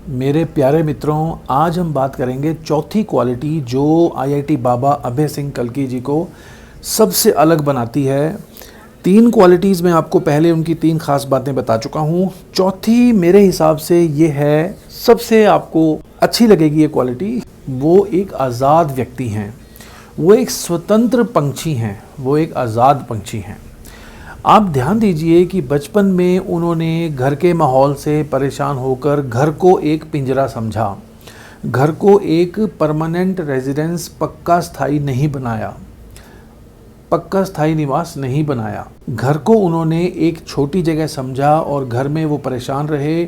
मेरे प्यारे मित्रों, आज हम बात करेंगे चौथी क्वालिटी जो आईआईटी बाबा अभय सिंह कल्की जी को सबसे अलग बनाती है। तीन क्वालिटीज़ में आपको पहले उनकी तीन खास बातें बता चुका हूँ। चौथी मेरे हिसाब से ये है, सबसे आपको अच्छी लगेगी ये क्वालिटी। वो एक आज़ाद व्यक्ति हैं, वो एक स्वतंत्र पंछी हैं, वो एक आज़ाद पंछी हैं। आप ध्यान दीजिए कि बचपन में उन्होंने घर के माहौल से परेशान होकर घर को एक पिंजरा समझा, घर को एक परमानेंट रेजिडेंस, पक्का स्थायी नहीं बनाया, पक्का स्थायी निवास नहीं बनाया। घर को उन्होंने एक छोटी जगह समझा और घर में वो परेशान रहे,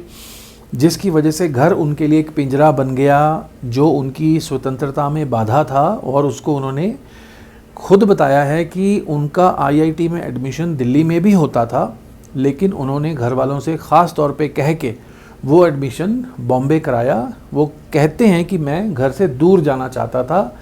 जिसकी वजह से घर उनके लिए एक पिंजरा बन गया जो उनकी स्वतंत्रता में बाधा था। और उसको उन्होंने खुद बताया है कि उनका आईआईटी में एडमिशन दिल्ली में भी होता था, लेकिन उन्होंने घर वालों से ख़ास तौर पे कह के वो एडमिशन बॉम्बे कराया। वो कहते हैं कि मैं घर से दूर जाना चाहता था,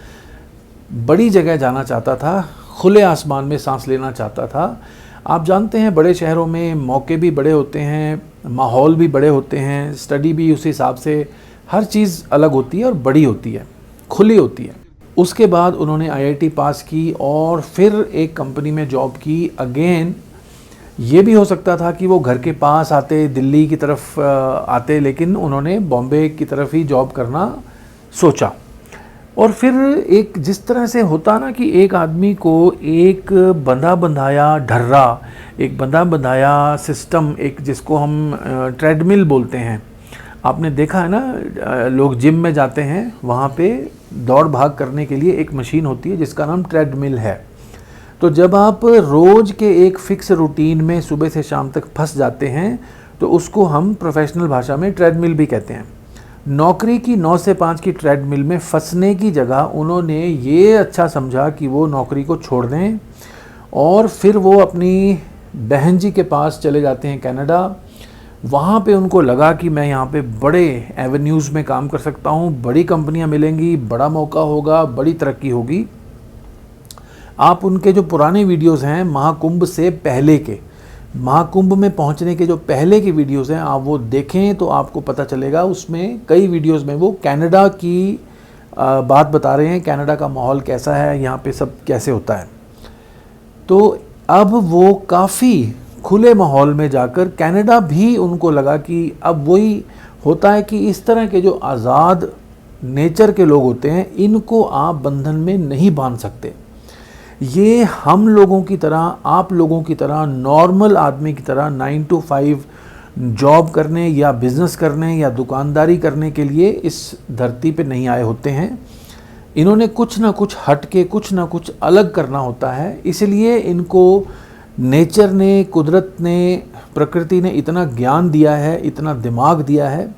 बड़ी जगह जाना चाहता था, खुले आसमान में सांस लेना चाहता था। आप जानते हैं बड़े शहरों में मौके भी बड़े होते हैं, माहौल भी बड़े होते हैं, स्टडी भी उस हिसाब से, हर चीज़ अलग होती है और बड़ी होती है, खुली होती है। उसके बाद उन्होंने आईआईटी पास की और फिर एक कंपनी में जॉब की। अगेन ये भी हो सकता था कि वो घर के पास आते, दिल्ली की तरफ आते, लेकिन उन्होंने बॉम्बे की तरफ ही जॉब करना सोचा। और फिर एक जिस तरह से होता ना कि एक आदमी को एक बंधा बंधाया ढर्रा, एक बंधा बंधाया सिस्टम, एक जिसको हम ट्रेडमिल बोलते हैं। आपने देखा है ना, लोग जिम में जाते हैं, वहाँ पे दौड़ भाग करने के लिए एक मशीन होती है जिसका नाम ट्रेडमिल है। तो जब आप रोज़ के एक फ़िक्स रूटीन में सुबह से शाम तक फंस जाते हैं तो उसको हम प्रोफेशनल भाषा में ट्रेडमिल भी कहते हैं। नौकरी की 9 से 5 की ट्रेडमिल में फंसने की जगह उन्होंने ये अच्छा समझा कि वो नौकरी को छोड़ दें और फिर वो अपनी बहन जी के पास चले जाते हैं कनाडा। वहाँ पे उनको लगा कि मैं यहाँ पे बड़े एवेन्यूज़ में काम कर सकता हूँ, बड़ी कंपनियाँ मिलेंगी, बड़ा मौका होगा, बड़ी तरक्की होगी। आप उनके जो पुराने वीडियोस हैं महाकुंभ से पहले के, महाकुंभ में पहुँचने के जो पहले के वीडियोस हैं, आप वो देखें तो आपको पता चलेगा। उसमें कई वीडियोस में वो कनाडा की बात बता रहे हैं, कनाडा का माहौल कैसा है, यहाँ पे सब कैसे होता है। तो अब वो काफ़ी खुले माहौल में जाकर कनाडा भी उनको लगा कि अब वही होता है कि इस तरह के जो आज़ाद नेचर के लोग होते हैं, इनको आप बंधन में नहीं बांध सकते। ये हम लोगों की तरह, आप लोगों की तरह, नॉर्मल आदमी की तरह 9 to 5 जॉब करने या बिज़नेस करने या दुकानदारी करने के लिए इस धरती पे नहीं आए होते हैं। इन्होंने कुछ ना कुछ हट के, कुछ ना कुछ अलग करना होता है। इसलिए इनको नेचर ने, कुदरत ने, प्रकृति ने इतना ज्ञान दिया है, इतना दिमाग दिया है।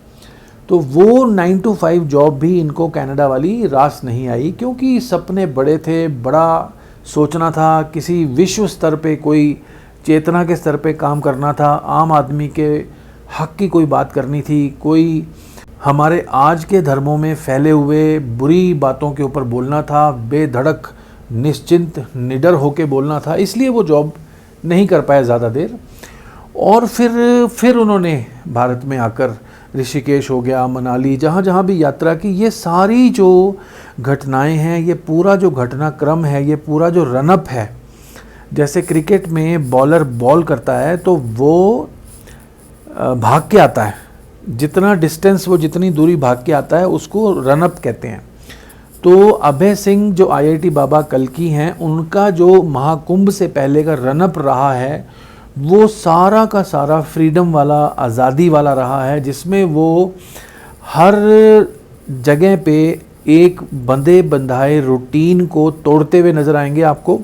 तो वो 9 to 5 जॉब भी इनको कनाडा वाली रास नहीं आई, क्योंकि सपने बड़े थे, बड़ा सोचना था, किसी विश्व स्तर पे, कोई चेतना के स्तर पे काम करना था, आम आदमी के हक की कोई बात करनी थी, कोई हमारे आज के धर्मों में फैले हुए बुरी बातों के ऊपर बोलना था, बेधड़क, निश्चिंत, निडर होके बोलना था। इसलिए वो जॉब नहीं कर पाए ज़्यादा देर। और फिर उन्होंने भारत में आकर ऋषिकेश हो गया, मनाली, जहाँ जहाँ भी यात्रा की, ये सारी जो घटनाएं हैं, ये पूरा जो घटनाक्रम है, ये पूरा जो रनअप है, जैसे क्रिकेट में बॉलर बॉल करता है तो वो भाग के आता है, जितना डिस्टेंस, वो जितनी दूरी भाग के आता है उसको रनअप कहते हैं। तो अभय सिंह जो आईआईटी बाबा कल्की हैं, उनका जो महाकुंभ से पहले का रनअप रहा है वो सारा का सारा फ्रीडम वाला, आज़ादी वाला रहा है, जिसमें वो हर जगह पे एक बंधे बंधाए रूटीन को तोड़ते हुए नज़र आएंगे आपको।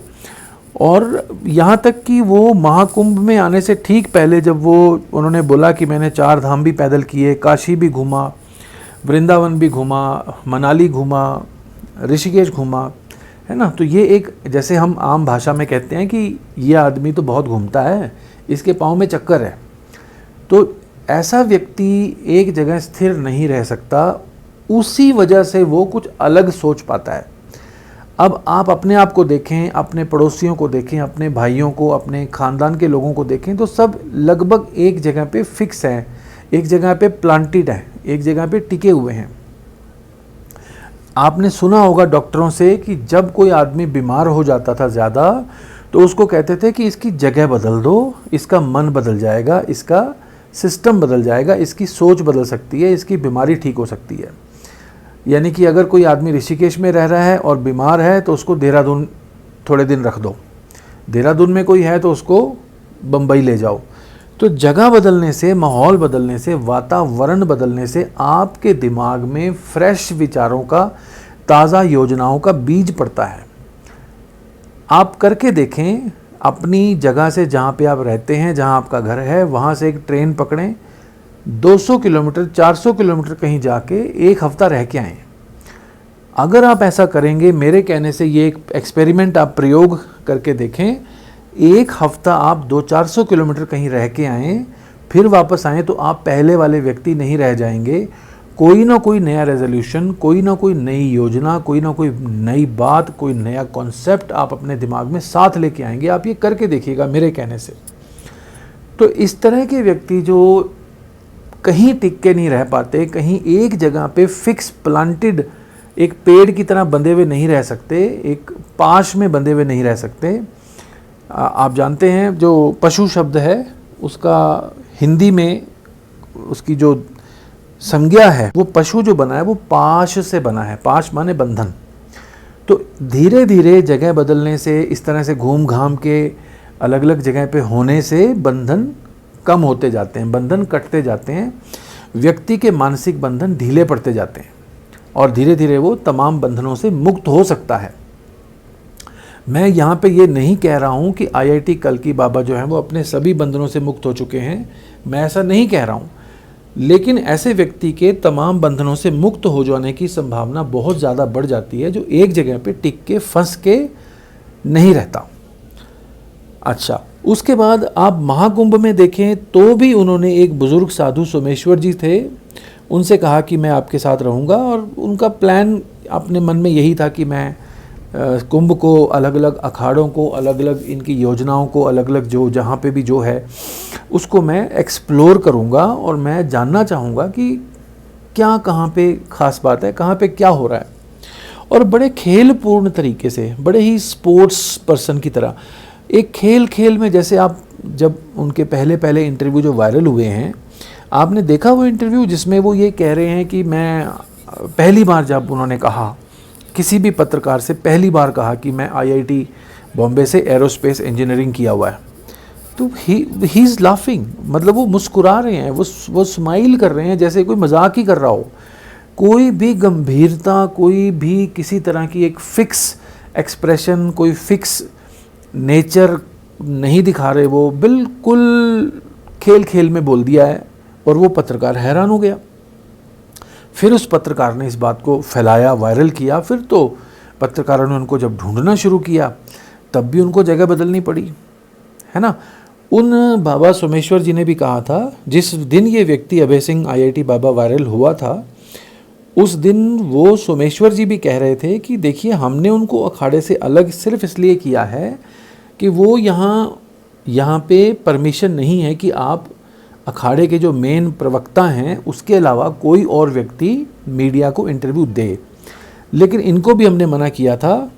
और यहाँ तक कि वो महाकुंभ में आने से ठीक पहले, जब उन्होंने बोला कि मैंने 4 धाम भी पैदल किए, काशी भी घूमा, वृंदावन भी घूमा, मनाली घूमा, ऋषिकेश घूमा, है ना। तो ये एक, जैसे हम आम भाषा में कहते हैं कि ये आदमी तो बहुत घूमता है, इसके पाँव में चक्कर है। तो ऐसा व्यक्ति एक जगह स्थिर नहीं रह सकता, उसी वजह से वो कुछ अलग सोच पाता है। अब आप अपने आप को देखें, अपने पड़ोसियों को देखें, अपने भाइयों को, अपने ख़ानदान के लोगों को देखें, तो सब लगभग एक जगह पे फिक्स हैं, एक जगह पे प्लांटेड है, एक जगह पे टिके हुए हैं। आपने सुना होगा डॉक्टरों से कि जब कोई आदमी बीमार हो जाता था ज़्यादा तो उसको कहते थे कि इसकी जगह बदल दो, इसका मन बदल जाएगा, इसका सिस्टम बदल जाएगा, इसकी सोच बदल सकती है, इसकी बीमारी ठीक हो सकती है। यानी कि अगर कोई आदमी ऋषिकेश में रह रहा है और बीमार है तो उसको देहरादून थोड़े दिन रख दो, देहरादून में कोई है तो उसको बम्बई ले जाओ। तो जगह बदलने से, माहौल बदलने से, वातावरण बदलने से आपके दिमाग में फ्रेश विचारों का, ताज़ा योजनाओं का बीज पड़ता है। आप करके देखें, अपनी जगह से जहाँ पे आप रहते हैं, जहाँ आपका घर है, वहाँ से एक ट्रेन पकड़ें, 200 किलोमीटर 400 किलोमीटर कहीं जाके 1 हफ्ता रह के आएँ। अगर आप ऐसा करेंगे, मेरे कहने से ये एक एक्सपेरिमेंट आप प्रयोग करके देखें, 1 हफ्ता आप 200-400 किलोमीटर कहीं रह के आएँ, फिर वापस आएँ तो आप पहले वाले व्यक्ति नहीं रह जाएंगे। कोई ना कोई नया रेजोल्यूशन, कोई ना कोई नई योजना, कोई ना कोई नई बात, कोई नया कॉन्सेप्ट आप अपने दिमाग में साथ लेके आएंगे। आप ये करके देखिएगा मेरे कहने से। तो इस तरह के व्यक्ति जो कहीं टिक के नहीं रह पाते, कहीं एक जगह पे फिक्स प्लांटेड एक पेड़ की तरह बंधे हुए नहीं रह सकते, एक पाश में बंधे हुए नहीं रह सकते। आप जानते हैं जो पशु शब्द है उसका हिंदी में उसकी जो संज्ञा है, वो पशु जो बना है वो पाश से बना है। पाश माने बंधन। तो धीरे धीरे जगह बदलने से, इस तरह से घूम घाम के अलग अलग जगह पे होने से बंधन कम होते जाते हैं, बंधन कटते जाते हैं, व्यक्ति के मानसिक बंधन ढीले पड़ते जाते हैं और धीरे धीरे वो तमाम बंधनों से मुक्त हो सकता है। मैं यहाँ पे ये नहीं कह रहा हूँ कि IIT कल्की बाबा जो हैं वो अपने सभी बंधनों से मुक्त हो चुके हैं, मैं ऐसा नहीं कह रहा हूँ। लेकिन ऐसे व्यक्ति के तमाम बंधनों से मुक्त हो जाने की संभावना बहुत ज़्यादा बढ़ जाती है जो एक जगह पे टिक के फंस के नहीं रहता। अच्छा, उसके बाद आप महाकुंभ में देखें तो भी उन्होंने एक बुज़ुर्ग साधु सोमेश्वर जी थे, उनसे कहा कि मैं आपके साथ रहूँगा। और उनका प्लान अपने मन में यही था कि मैं कुंभ को, अलग अलग अखाड़ों को, अलग अलग इनकी योजनाओं को, अलग अलग जो जहाँ पे भी जो है उसको मैं एक्सप्लोर करूँगा और मैं जानना चाहूँगा कि क्या कहाँ पे ख़ास बात है, कहाँ पे क्या हो रहा है। और बड़े खेलपूर्ण तरीके से, बड़े ही स्पोर्ट्स पर्सन की तरह, एक खेल में, जैसे आप जब उनके पहले इंटरव्यू जो वायरल हुए हैं, आपने देखा वो इंटरव्यू जिसमें वो ये कह रहे हैं कि मैं पहली बार, जब उन्होंने कहा, किसी भी पत्रकार से पहली बार कहा कि मैं IIT बॉम्बे से एरोस्पेस इंजीनियरिंग किया हुआ है, तो ही इज़ लाफिंग, मतलब वो मुस्कुरा रहे हैं, वो स्माइल कर रहे हैं जैसे कोई मजाक ही कर रहा हो। कोई भी गंभीरता, कोई भी किसी तरह की एक फिक्स एक्सप्रेशन, कोई फिक्स नेचर नहीं दिखा रहे। वो बिल्कुल खेल में बोल दिया है और वो पत्रकार हैरान हो गया। फिर उस पत्रकार ने इस बात को फैलाया, वायरल किया। फिर तो पत्रकारों ने उनको जब ढूंढना शुरू किया तब भी उनको जगह बदलनी पड़ी, है ना। उन बाबा सोमेश्वर जी ने भी कहा था, जिस दिन ये व्यक्ति अभय सिंह IIT बाबा वायरल हुआ था, उस दिन वो सोमेश्वर जी भी कह रहे थे कि देखिए, हमने उनको अखाड़े से अलग सिर्फ इसलिए किया है कि वो यहाँ पे परमिशन नहीं है कि आप अखाड़े के जो मेन प्रवक्ता हैं उसके अलावा कोई और व्यक्ति मीडिया को इंटरव्यू दे। लेकिन इनको भी हमने मना किया था।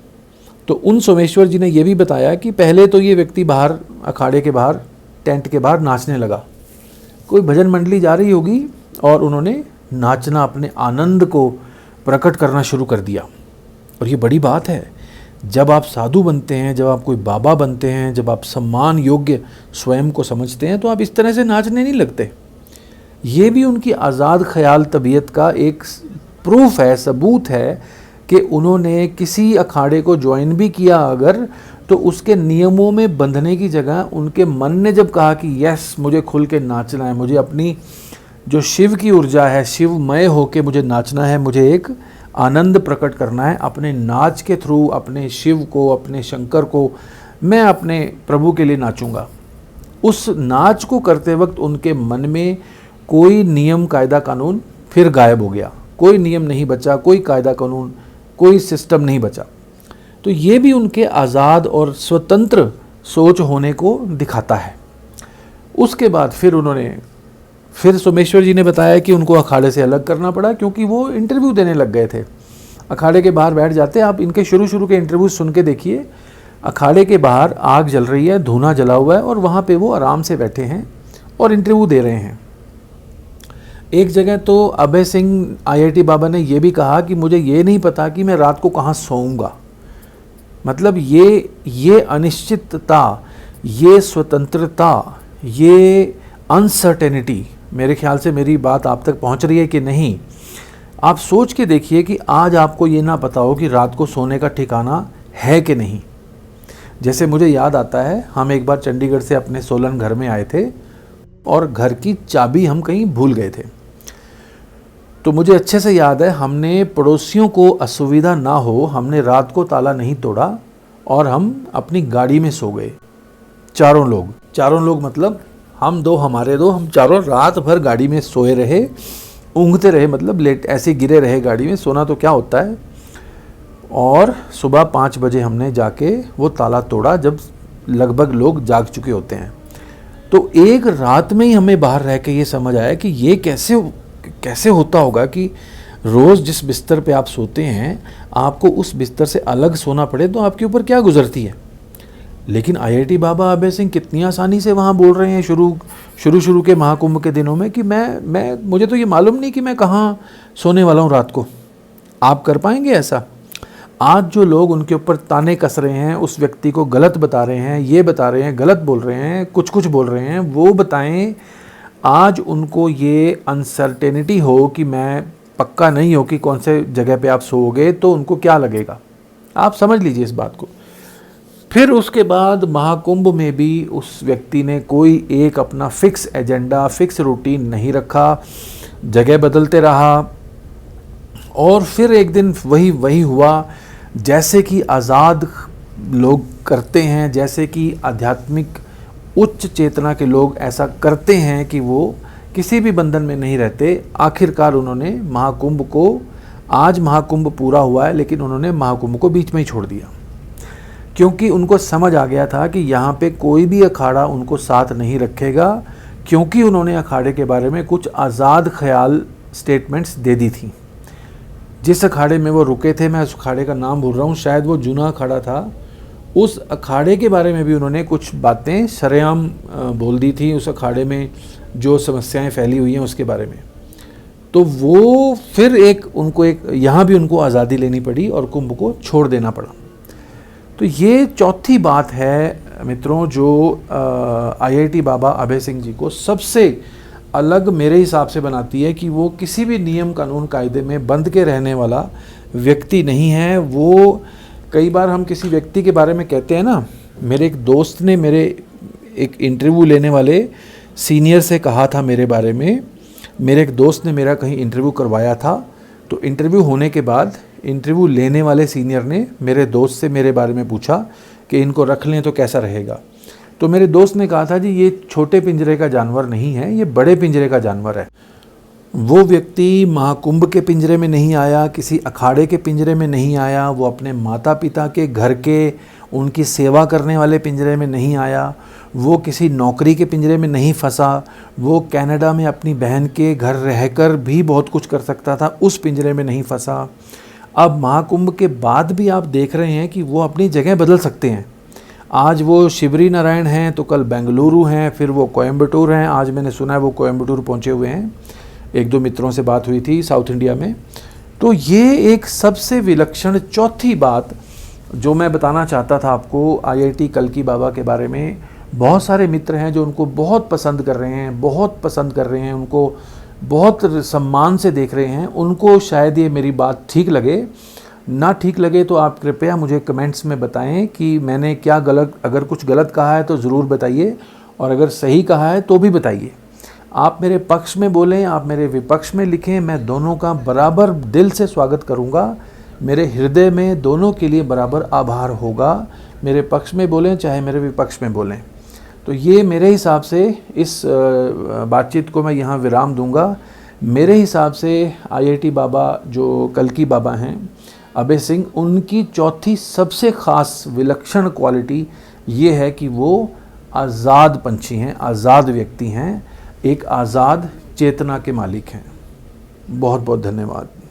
तो उन सोमेश्वर जी ने ये भी बताया कि पहले तो ये व्यक्ति बाहर, अखाड़े के बाहर, टेंट के बाहर नाचने लगा। कोई भजन मंडली जा रही होगी और उन्होंने नाचना, अपने आनंद को प्रकट करना शुरू कर दिया। और ये बड़ी बात है, जब आप साधु बनते हैं, जब आप कोई बाबा बनते हैं, जब आप सम्मान योग्य स्वयं को समझते हैं, तो आप इस तरह से नाचने नहीं लगते। ये भी उनकी आज़ाद ख्याल तबीयत का एक प्रूफ है, सबूत है कि उन्होंने किसी अखाड़े को ज्वाइन भी किया अगर, तो उसके नियमों में बंधने की जगह उनके मन ने जब कहा कि यस, मुझे खुल के नाचना है, मुझे अपनी जो शिव की ऊर्जा है, शिवमय होके मुझे नाचना है, मुझे एक आनंद प्रकट करना है, अपने नाच के थ्रू अपने शिव को, अपने शंकर को, मैं अपने प्रभु के लिए नाचूंगा। उस नाच को करते वक्त उनके मन में कोई नियम, कायदा, कानून फिर गायब हो गया। कोई नियम नहीं बचा, कोई कायदा कानून, कोई सिस्टम नहीं बचा। तो ये भी उनके आज़ाद और स्वतंत्र सोच होने को दिखाता है। उसके बाद फिर उन्होंने फिर सोमेश्वर जी ने बताया कि उनको अखाड़े से अलग करना पड़ा क्योंकि वो इंटरव्यू देने लग गए थे। अखाड़े के बाहर बैठ जाते, आप इनके शुरू के इंटरव्यू सुन के देखिए, अखाड़े के बाहर आग जल रही है, धुआं जला हुआ है और वहाँ पे वो आराम से बैठे हैं और इंटरव्यू दे रहे हैं। एक जगह तो अभय सिंह आईआईटी बाबा ने ये भी कहा कि मुझे ये नहीं पता कि मैं रात को कहाँ सोऊंगा। मतलब ये अनिश्चितता, ये स्वतंत्रता, ये अनसर्टेनिटी, मेरे ख्याल से मेरी बात आप तक पहुंच रही है कि नहीं। आप सोच के देखिए कि आज आपको ये ना पता हो कि रात को सोने का ठिकाना है कि नहीं। जैसे मुझे याद आता है, हम एक बार चंडीगढ़ से अपने सोलन घर में आए थे और घर की चाबी हम कहीं भूल गए थे। तो मुझे अच्छे से याद है, हमने पड़ोसियों को असुविधा ना हो, हमने रात को ताला नहीं तोड़ा और हम अपनी गाड़ी में सो गए, चारों लोग मतलब हम दो, हमारे दो, हम चारों रात भर गाड़ी में सोए रहे, ऊँघते रहे, मतलब लेट ऐसे गिरे रहे गाड़ी में। सोना तो क्या होता है। और सुबह 5 बजे हमने जाके वो ताला तोड़ा जब लगभग लोग जाग चुके होते हैं। तो एक रात में ही हमें बाहर रह के ये समझ आया कि ये कैसे होता होगा कि रोज़ जिस बिस्तर पे आप सोते हैं, आपको उस बिस्तर से अलग सोना पड़े तो आपके ऊपर क्या गुजरती है। लेकिन आईआईटी बाबा अभय सिंह कितनी आसानी से वहाँ बोल रहे हैं शुरू के महाकुंभ के दिनों में कि मुझे तो ये मालूम नहीं कि मैं कहाँ सोने वाला हूँ रात को। आप कर पाएंगे ऐसा? आज जो लोग उनके ऊपर ताने कस रहे हैं, उस व्यक्ति को गलत बता रहे हैं, ये बता रहे हैं, गलत बोल रहे हैं, कुछ बोल रहे हैं, वो बताएं आज उनको ये अनसर्टेनिटी हो कि मैं पक्का नहीं हो कि कौन से जगह पे आप सोओगे, तो उनको क्या लगेगा। आप समझ लीजिए इस बात को। फिर उसके बाद महाकुंभ में भी उस व्यक्ति ने कोई एक अपना फिक्स एजेंडा, फिक्स रूटीन नहीं रखा, जगह बदलते रहा। और फिर एक दिन वही हुआ जैसे कि आज़ाद लोग करते हैं, जैसे कि आध्यात्मिक उच्च चेतना के लोग ऐसा करते हैं कि वो किसी भी बंधन में नहीं रहते। आखिरकार उन्होंने महाकुंभ को, आज महाकुंभ पूरा हुआ है लेकिन उन्होंने महाकुंभ को बीच में ही छोड़ दिया, क्योंकि उनको समझ आ गया था कि यहाँ पे कोई भी अखाड़ा उनको साथ नहीं रखेगा, क्योंकि उन्होंने अखाड़े के बारे में कुछ आज़ाद ख्याल स्टेटमेंट्स दे दी थी। जिस अखाड़े में वो रुके थे, मैं उस अखाड़े का नाम भूल रहा हूँ, शायद वो जूना अखाड़ा था, उस अखाड़े के बारे में भी उन्होंने कुछ बातें सरेआम बोल दी थी, उस अखाड़े में जो समस्याएं फैली हुई हैं उसके बारे में। तो वो फिर उनको यहाँ भी उनको आज़ादी लेनी पड़ी और कुंभ को छोड़ देना पड़ा। तो ये चौथी बात है मित्रों, जो आईआईटी बाबा अभय सिंह जी को सबसे अलग मेरे हिसाब से बनाती है कि वो किसी भी नियम कानून कायदे में बंध के रहने वाला व्यक्ति नहीं है। वो कई बार हम किसी व्यक्ति के बारे में कहते हैं ना, मेरे एक दोस्त ने मेरे एक इंटरव्यू लेने वाले सीनियर से कहा था मेरे बारे में, मेरे एक दोस्त ने मेरा कहीं इंटरव्यू करवाया था, तो इंटरव्यू होने के बाद इंटरव्यू लेने वाले सीनियर ने मेरे दोस्त से मेरे बारे में पूछा कि इनको रख लें तो कैसा रहेगा। तो मेरे दोस्त ने कहा था जी ये छोटे पिंजरे का जानवर नहीं है, ये बड़े पिंजरे का जानवर है। वो व्यक्ति महाकुंभ के पिंजरे में नहीं आया, किसी अखाड़े के पिंजरे में नहीं आया, वो अपने माता पिता के घर के उनकी सेवा करने वाले पिंजरे में नहीं आया, वो किसी नौकरी के पिंजरे में नहीं फंसा, वो कनाडा में अपनी बहन के घर रहकर भी बहुत कुछ कर सकता था, उस पिंजरे में नहीं फंसा। अब महाकुंभ के बाद भी आप देख रहे हैं कि वो अपनी जगह बदल सकते हैं। आज वो शिवरी नारायण हैं तो कल बेंगलुरु हैं, फिर वो कोयम्बटूर हैं, आज मैंने सुना है वो कोयम्बटूर पहुँचे हुए हैं, एक दो मित्रों से बात हुई थी साउथ इंडिया में। तो ये एक सबसे विलक्षण चौथी बात जो मैं बताना चाहता था आपको आईआईटी कल्की बाबा के बारे में। बहुत सारे मित्र हैं जो उनको बहुत पसंद कर रहे हैं, उनको बहुत सम्मान से देख रहे हैं। उनको शायद ये मेरी बात ठीक लगे, ना ठीक लगे तो आप कृपया मुझे कमेंट्स में बताएं कि मैंने क्या गलत, अगर कुछ गलत कहा है तो ज़रूर बताइए, और अगर सही कहा है तो भी बताइए। आप मेरे पक्ष में बोलें, आप मेरे विपक्ष में लिखें, मैं दोनों का बराबर दिल से स्वागत करूंगा। मेरे हृदय में दोनों के लिए बराबर आभार होगा, मेरे पक्ष में बोलें चाहे मेरे विपक्ष में बोलें। तो ये मेरे हिसाब से इस बातचीत को मैं यहाँ विराम दूंगा। मेरे हिसाब से आईआईटी बाबा जो कल्की बाबा हैं अभय सिंह, उनकी चौथी सबसे ख़ास विलक्षण क्वालिटी ये है कि वो आज़ाद पंछी हैं, आज़ाद व्यक्ति हैं, एक आज़ाद चेतना के मालिक हैं। बहुत बहुत धन्यवाद।